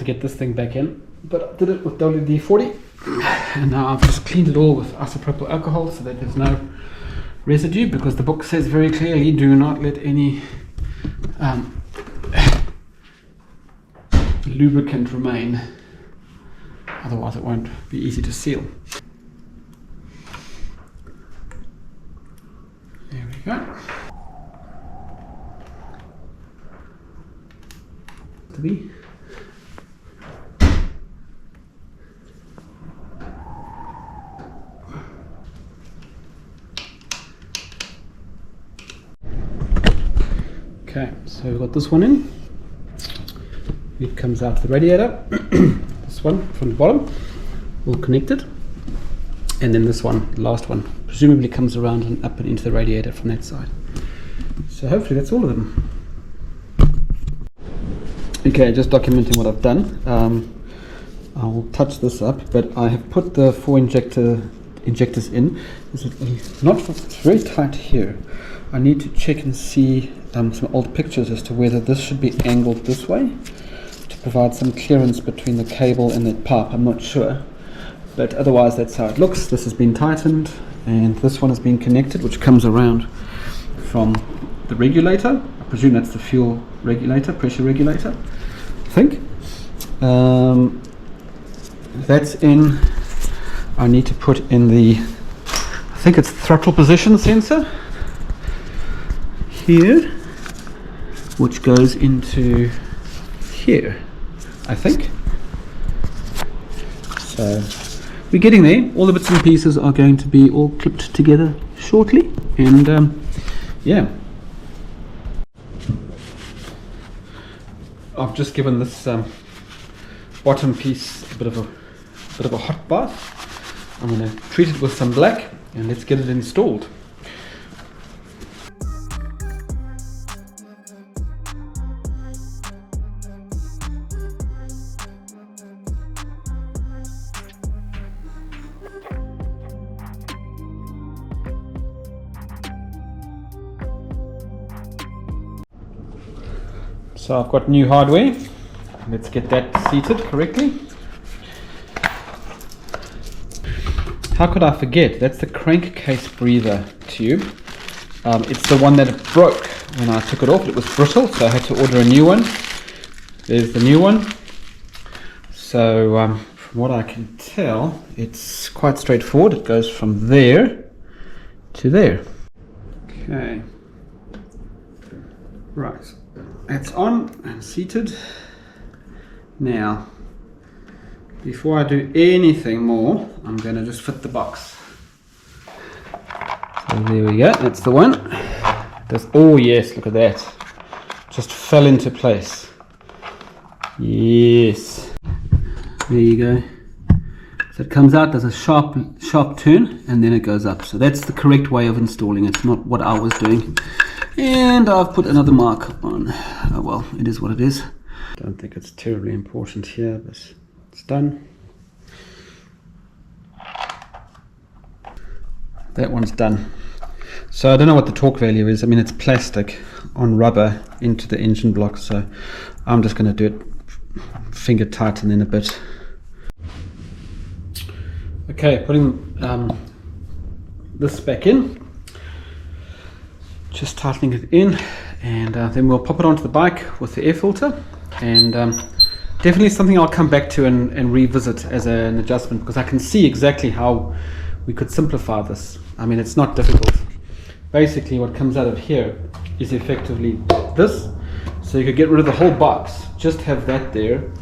to get this thing back in, but I did it with WD-40, and now I've just cleaned it all with isopropyl alcohol so that there's no residue, because the book says very clearly, do not let any lubricant remain, otherwise it won't be easy to seal. There we go. Okay, so we've got this one in. It comes out the radiator. This one from the bottom, all connected, and then this one, the last one, presumably comes around and up and into the radiator from that side. So hopefully that's all of them. Okay, just documenting what I've done. I will touch this up, but I have put the 4 injectors in. It's very tight here. I need to check and see some old pictures as to whether this should be angled this way to provide some clearance between the cable and the pipe. I'm not sure, but otherwise that's how it looks. This has been tightened, and this one has been connected, which comes around from the regulator. I presume that's the fuel regulator, pressure regulator, I think. That's in. I need to put in the, I think it's throttle position sensor here, which goes into here, I think. So we're getting there. All the bits and pieces are going to be all clipped together shortly, and yeah. I've just given this bottom piece a bit of a hot bath. I'm going to treat it with some black, and let's get it installed. So I've got new hardware. Let's get that seated correctly. How could I forget? That's the Crankcase breather tube. It's the one that broke when I took it off. It was brittle, so I had to order a new one. There's the new one. So from what I can tell, it's quite straightforward. It goes from there to there. Okay. Right. That's on and seated. Now, before I do anything more, I'm going to just fit the box. So there we go, that's the one. Oh yes, look at that. Just fell into place. Yes. There you go. So it comes out, does a sharp turn, and then it goes up. So that's the correct way of installing it, not what I was doing. And I've put another mark on. Oh well, it is what it is. Don't think it's terribly important here, but it's done. That one's done. So I don't know what the torque value is. I mean, it's plastic on rubber into the engine block, so I'm just going to do it finger tight and then a bit. Okay, putting this back in. Just tightening it in, and then we'll pop it onto the bike with the air filter, and definitely something I'll come back to and revisit as an adjustment, because I can see exactly how we could simplify this. I mean, it's not difficult. Basically what comes out of here is effectively this, so you could get rid of the whole box, just have that there,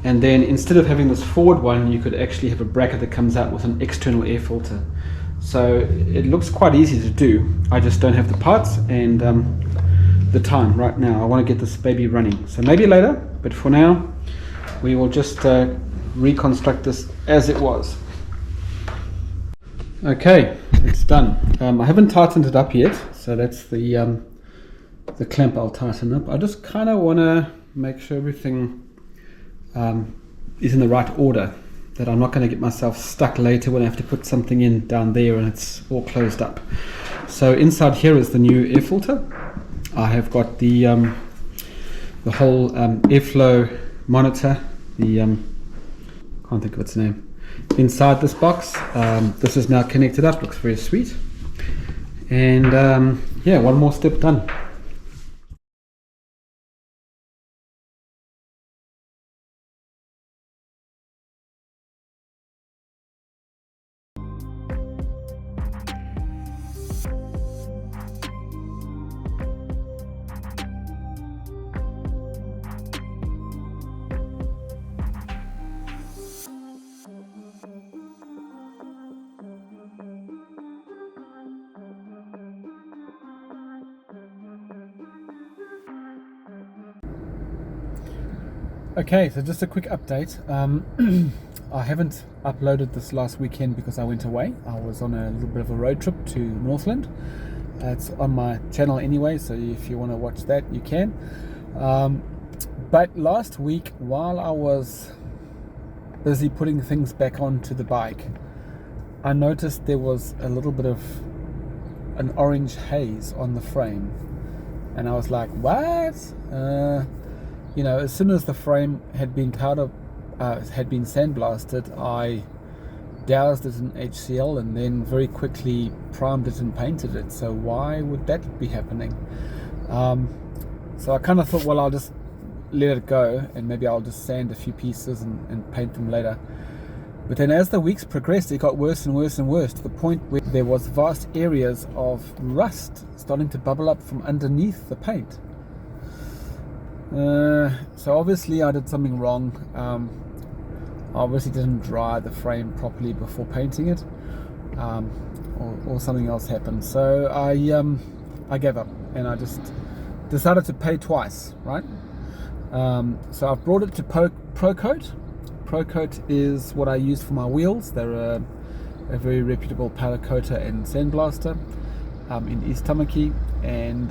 and then instead of having this forward one, you could actually have a bracket that comes out with an external air filter. So it looks quite easy to do. I just don't have the parts and the time right now. I want to get this baby running. So maybe later, but for now, we will just reconstruct this as it was. Okay, it's done. I haven't tightened it up yet, so that's the clamp I'll tighten up. I just kind of want to make sure everything is in the right order, that I'm not going to get myself stuck later when I have to put something in down there and it's all closed up. So inside here is the new air filter. I have got the whole airflow monitor the can't think of its name, inside this box. This is now connected up, looks very sweet. And yeah, one more step done. Okay, so just a quick update. I haven't uploaded this last weekend because I went away. I was on a little bit of a road trip to Northland. It's on my channel anyway, so if you want to watch that, you can. But last week, while I was busy putting things back onto the bike, I noticed there was a little bit of an orange haze on the frame. And I was like, what? You know, as soon as the frame had been sandblasted, I doused it in HCl and then very quickly primed it and painted it. So why would that be happening? So I kind of thought, well, I'll just let it go and maybe I'll just sand a few pieces and paint them later. But then as the weeks progressed, it got worse and worse and worse, to the point where there was vast areas of rust starting to bubble up from underneath the paint. So obviously I did something wrong. I obviously didn't dry the frame properly before painting it, or something else happened. So I gave up and I just decided to pay twice, right? So I've brought it to ProCoat. ProCoat is what I use for my wheels. They're a very reputable powder coater and sandblaster in East Tamaki, and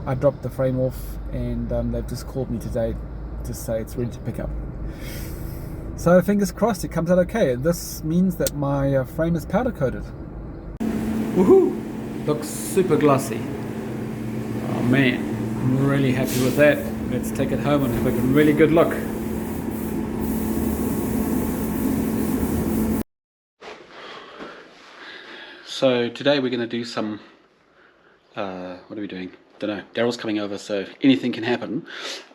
I dropped the frame off, and they've just called me today to say it's ready to pick up. So fingers crossed it comes out okay. This means that my frame is powder coated. Woohoo! Looks super glossy. Oh man, I'm really happy with that. Let's take it home and have a really good look. So today we're going to do some, what are we doing? Don't know. Darryl's coming over, so anything can happen.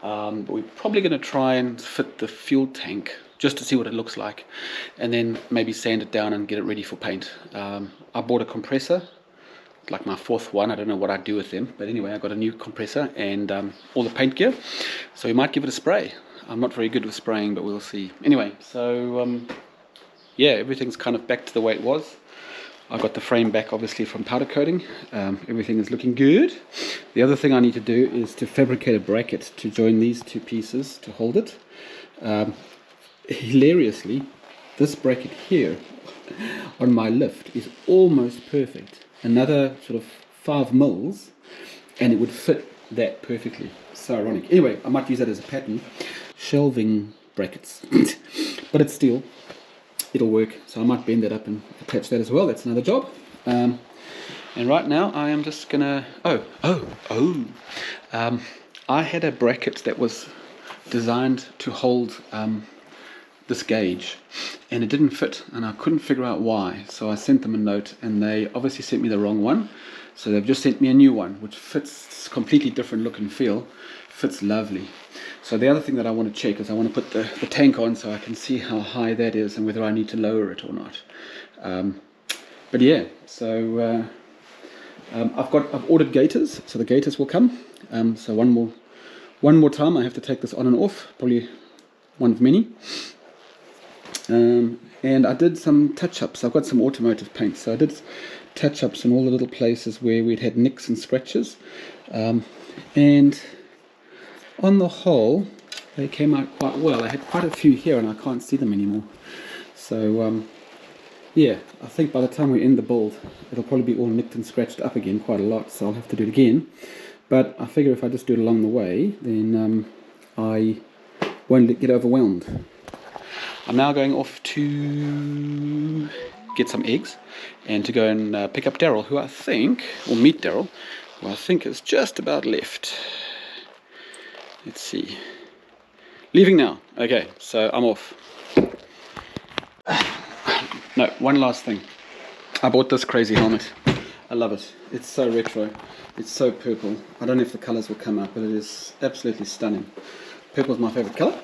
But we're probably going to try and fit the fuel tank just to see what it looks like, and then maybe sand it down and get it ready for paint. I bought a compressor, like my fourth one. I don't know what I'd do with them, but anyway, I got a new compressor and all the paint gear, so we might give it a spray. I'm not very good with spraying, but we'll see. Anyway, so yeah, everything's kind of back to the way it was. I got the frame back obviously from powder coating. Everything is looking good. The other thing I need to do is to fabricate a bracket to join these two pieces to hold it. Hilariously, this bracket here on my lift is almost perfect. Another sort of 5 mils and it would fit that perfectly. So ironic. Anyway, I might use that as a pattern. Shelving brackets. But it's steel. It'll work, so I might bend that up and attach that as well. That's another job. And right now I am just gonna I had a bracket that was designed to hold this gauge, and it didn't fit, and I couldn't figure out why. So I sent them a note, and they obviously sent me the wrong one. So they've just sent me a new one, which fits completely different look and feel. Fits lovely. So the other thing that I want to check is I want to put the tank on so I can see how high that is and whether I need to lower it or not. But yeah, so I've ordered gaiters, so the gaiters will come. So one more time I have to take this on and off, probably one of many. And I did some touch-ups. I've got some automotive paint, so I did touch-ups in all the little places where we'd had nicks and scratches. And on the whole, they came out quite well. I had quite a few here and I can't see them anymore. So yeah, I think by the time we end the build, it'll probably be all nicked and scratched up again quite a lot, so I'll have to do it again. But I figure if I just do it along the way, then I won't get overwhelmed. I'm now going off to get some eggs and to go and pick up Darryl, who I think, or meet Darryl, who I think is just about left. Let's see. Leaving now. Okay, so I'm off. No, one last thing. I bought this crazy helmet. I love it. It's so retro. It's so purple. I don't know if the colors will come out, but it is absolutely stunning. Purple is my favorite color,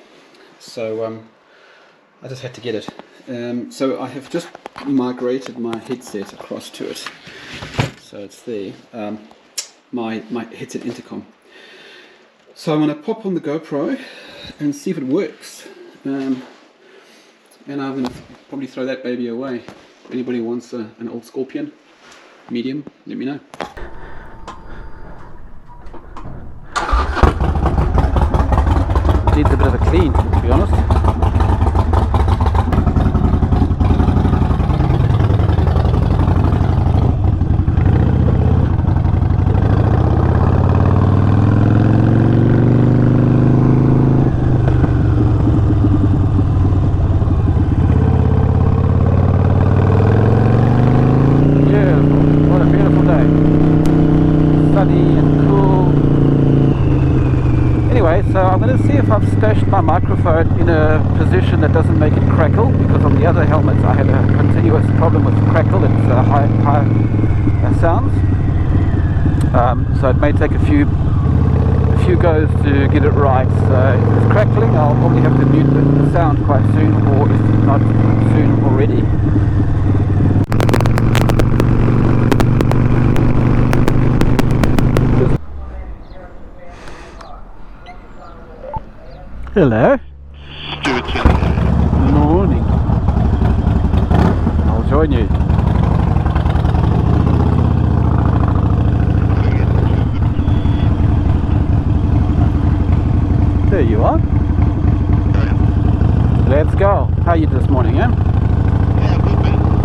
so I just had to get it. So I have just migrated my headset across to it. So it's there. My headset intercom. So I'm going to pop on the GoPro and see if it works. And I'm going to probably throw that baby away. If anybody wants an old Scorpion, medium, let me know. Needs a bit of a clean, to be honest. So I'm going to see if I've stashed my microphone in a position that doesn't make it crackle, because on the other helmets I had a continuous problem with crackle and high sounds. So it may take a few goes to get it right. So if it's crackling, I'll probably have to mute the sound quite soon, or if not soon already. Hello. Morning. I'll join you. There you are. Let's go. How are you this morning, eh? Yeah,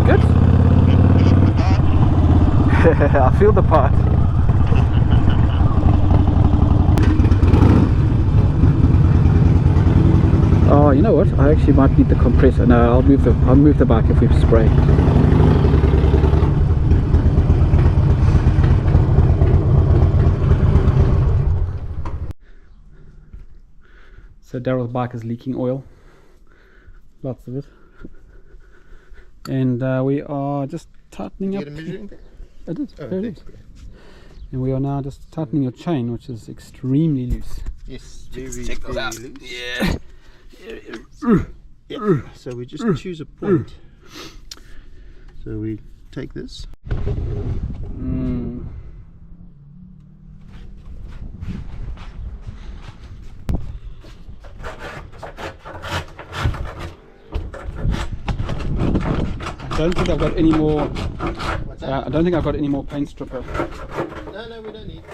good. Good? I feel the part. Oh, you know what? I actually might need the compressor. No, I'll move the bike if we spray. So Darryl's bike is leaking oil. Lots of it. And we are just tightening up. Did you get a measuring? I did. Oh, there it is. And we are now just tightening your chain, which is extremely loose. Yes, very, Check those out. loose. Yeah. Yep. So we just choose a point. So we take this. I don't think I've got any more. What's that? I don't think I've got any more paint stripper. No, we don't need.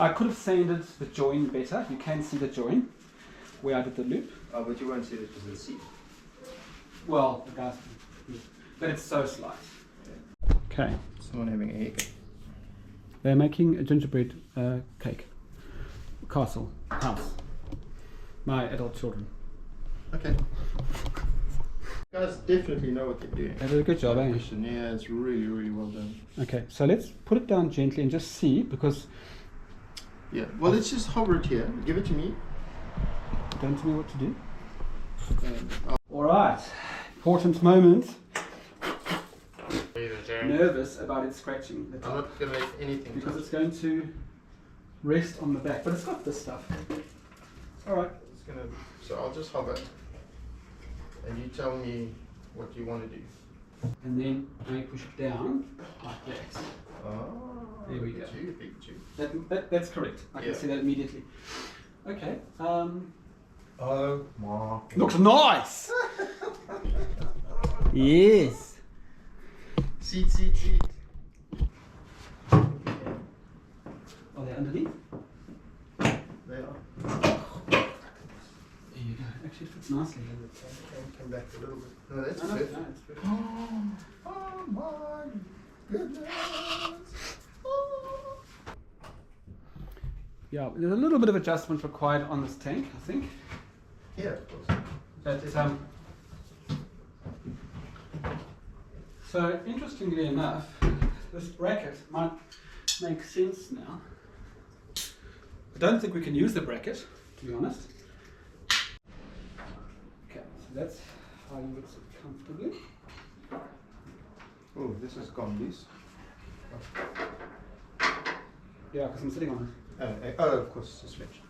I could have sanded the join better. You can see the join where I did the loop. Oh, but you won't see it because of the seat. Well, the guys, but it's so slight. Okay. Someone having a haircut. They're making a gingerbread cake. Castle. House. My adult children. Okay. You guys definitely know what they're doing. They did a good job, eh? Yeah, it's really, really well done. Okay, so let's put it down gently and just see, because... Yeah, well, let's just hover it here. Give it to me. Don't tell me what to do. Alright, important moment. Nervous about it scratching the top. I'm not going to make anything. Because it's going to rest on the back, but it's got this stuff. Alright. It's going to. So I'll just hover. And you tell me what you want to do. And then I push it down like that. Oh, there we go. That's correct. I can see that immediately. Okay. Oh my. Looks nice! Yes. Seat. Are they underneath? They are. There you go. Actually, it It's nicely. Come back a little bit. No, that's No, perfect. no, it's perfect. Oh my goodness. Oh. Yeah, there's a little bit of adjustment required on this tank, I think. Yeah, of course. But so interestingly enough, this bracket might make sense now. I don't think we can use the bracket, to be honest. Okay, so that's how you would sit comfortably. Oh, this is gone loose. Yeah, because I'm sitting on it. Oh, of course, the switch.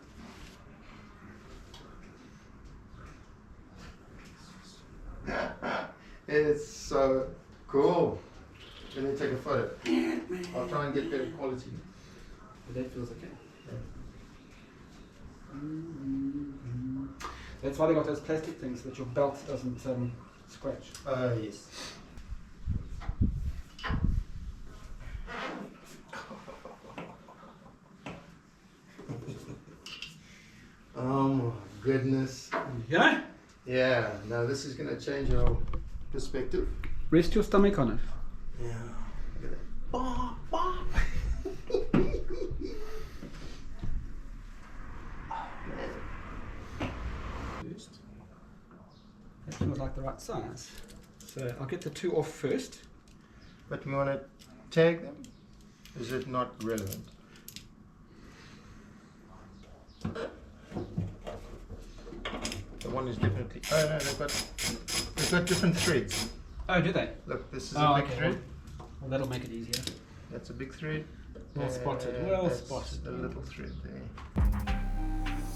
It's so cool. Let me take a photo. I'll try and get better quality. That feels okay. That's why they got those plastic things so that your belt doesn't scratch. Yes. Oh my goodness. Yeah? Yeah, now this is going to change your perspective. Rest your stomach on it. Yeah. Look at that. Bah, bah. First. That feels like the right size. So I'll get the two off first. But we want to tag them? Is it not relevant? The one is definitely. Oh no, they've got different threads. Oh, do they? Look, this is Oh, a big okay. thread. Well, that'll make it easier. That's a big thread. Well spotted, And well that's spotted. a little thread there.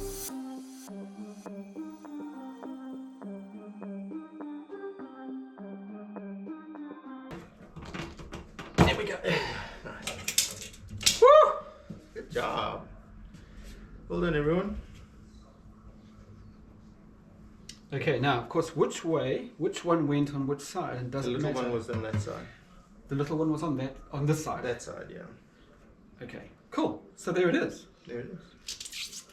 There we go. Nice. Woo! Good job. Well done, everyone. Okay, now, of course, which one went on which side? And The doesn't little matter. one was on that side. The little one was on this side. That side, yeah. Okay, cool. So there it is. There it is.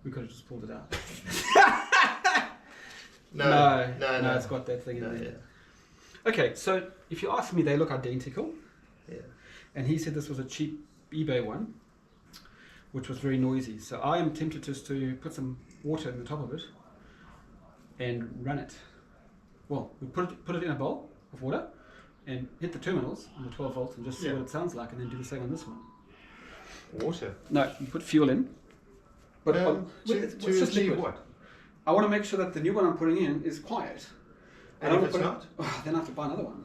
We could have just pulled it out. No, no, it's got that thing in No, there. yeah. Okay, so if you ask me, they look identical. Yeah. And he said this was a cheap eBay one, which was very noisy. So I am tempted just to put some water in the top of it and run it. Well, we put it in a bowl of water and hit the terminals on the 12 volts and just see Yeah. what it sounds like, and then do the same on this one. Water. No, you put fuel in. But it's to just achieve liquid. what? I want to make sure that the new one I'm putting in is quiet. I And don't if wanna it's put it- then I have to buy another one.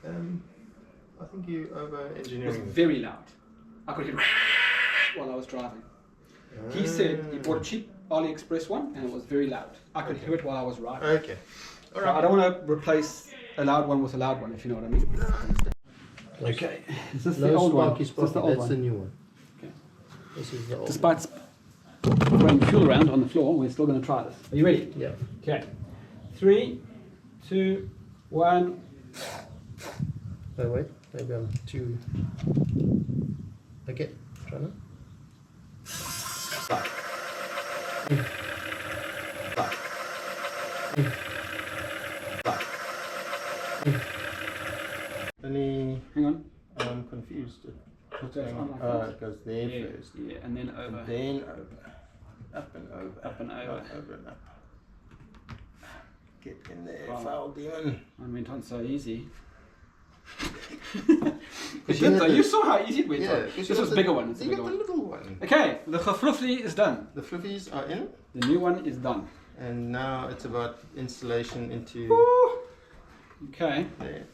I think you over It was engineering. very loud. I could hear while I was driving. He said he bought a cheap AliExpress one and it was very loud. I could hear it while I was riding. Okay. So I don't want to replace a loud one with a loud one, if you know what I mean. Okay, is this the old one? Is this the old That's the one? new one. Okay. This is the old Despite throwing fuel around on the floor, we're still going to try this. Are you ready? one. Yeah. Okay. 3, 2, 1. Oh wait, maybe I'm too. Okay, try now. Any? Hang on. I'm confused. What's that sound like? It goes there Yeah, first. yeah, and then over. And then over. Up and over. Up and over. Not over and up. Get in there, Wow. foul demon. I went on so easy. Yeah, You saw how easy it went on. because This was a bigger one. It's a You bigger got the one. little one. Okay, the gefluffy is done. The fluffies are in, The new one is done. and now it's about installation into Woo! Okay. there.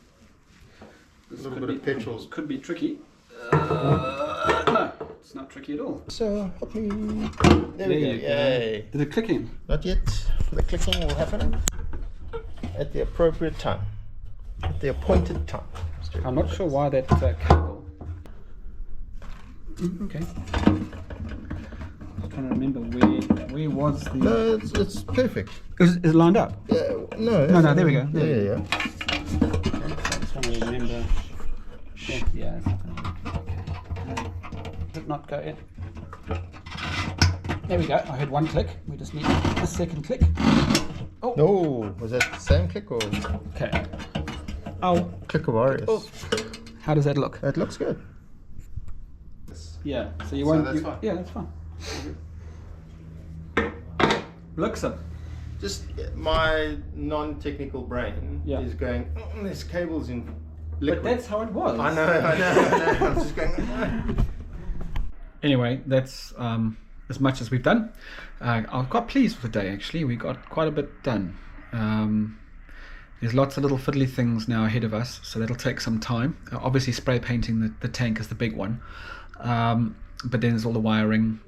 This little could bit of be- petrol. Could be tricky. No, it's not tricky at all. So, help me. There we There go. you go. Yay. Did it click in? Not yet. The clicking will happen at the appropriate time. At the appointed time. I'm not sure why that cable. Okay. I'm trying to remember where was the. No, it's perfect. Is it lined up? No, there we go. Yeah. I just want to remember. Yeah, it's not going to. Okay. Did it not go in? There we go. I heard one click. We just need a second click. Oh. No, was that the same click or? Okay. Oh. Click of Warriors. Oh. How does that look? It looks good. Yeah. So you won't. that's fine. Yeah, that's fine. Looks up. Just my non-technical brain Yeah. is going, oh, there's cables in liquid. But that's how it was. I know. I'm just going, Anyway, that's as much as we've done. I'm quite pleased with the day, actually. We got quite a bit done. There's lots of little fiddly things now ahead of us, so that'll take some time. Obviously, spray painting the tank is the big one. But then there's all the wiring.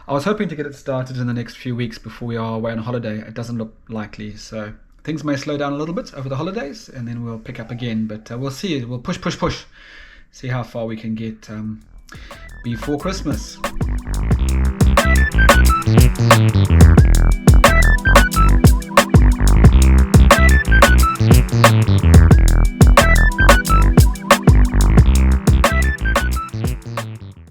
I was hoping to get it started in the next few weeks before we are away on holiday. It doesn't look likely, so things may slow down a little bit over the holidays, and then we'll pick up again. But we'll see. We'll push. See how far we can get before Christmas.